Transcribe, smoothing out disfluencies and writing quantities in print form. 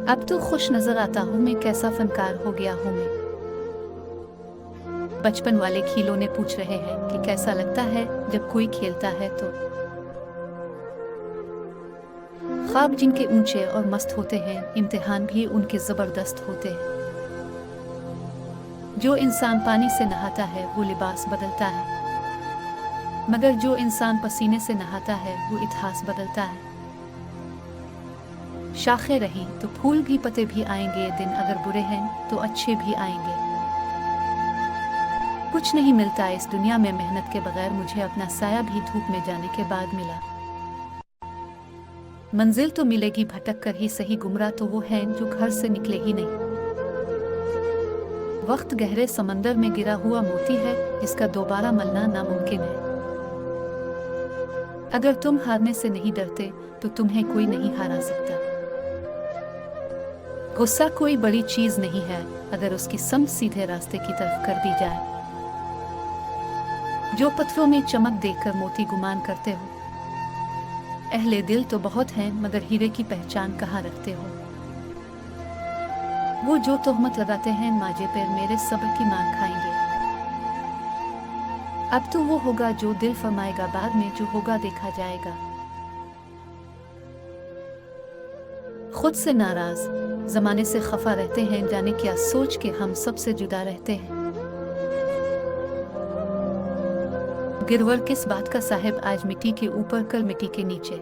अब तो खुश नजर आता हूँ मैं, कैसा फनकार हो गया हूँ मैं। बचपन वाले खिलौने पूछ रहे हैं कि कैसा लगता है जब कोई खेलता है तो। ख्वाब जिनके ऊंचे और मस्त होते हैं, इम्तिहान भी उनके जबरदस्त होते हैं। जो इंसान पानी से नहाता है वो लिबास बदलता है, मगर जो इंसान पसीने से नहाता है वो इतिहास बदलता है। शाखें रहीं तो फूल भी पत्ते भी आएंगे, दिन अगर बुरे हैं तो अच्छे भी आएंगे। कुछ नहीं मिलता इस दुनिया में मेहनत के बगैर, मुझे अपना साया भी धूप में जाने के बाद मिला। मंजिल तो मिलेगी भटक कर ही सही, गुमराह तो वो हैं जो घर से निकले ही नहीं। वक्त गहरे समंदर में गिरा हुआ मोती है, जिसका दोबारा मिलना नामुमकिन है। अगर तुम हारने से नहीं डरते तो तुम्हें कोई नहीं हरा सकता। गुस्सा कोई बड़ी चीज नहीं है अगर उसकी समझ सीधे रास्ते की तरफ कर दी जाए। जो पत्थरों में चमक देखकर मोती गुमान करते हो, अहले दिल तो बहुत हैं मगर हीरे की पहचान कहाँ रखते हो। वो जो तोहमत लगाते हैं माजे पर, मेरे सब्र की मार खाएंगे। अब तो वो होगा जो दिल फरमाएगा, बाद में जो होगा देखा जाएगा। खुद से नाराज, जमाने से खफा रहते हैं, जाने क्या सोच के हम सबसे जुदा रहते हैं। गिरवर किस बात का साहिब, आज मिट्टी के ऊपर कल मिट्टी के नीचे।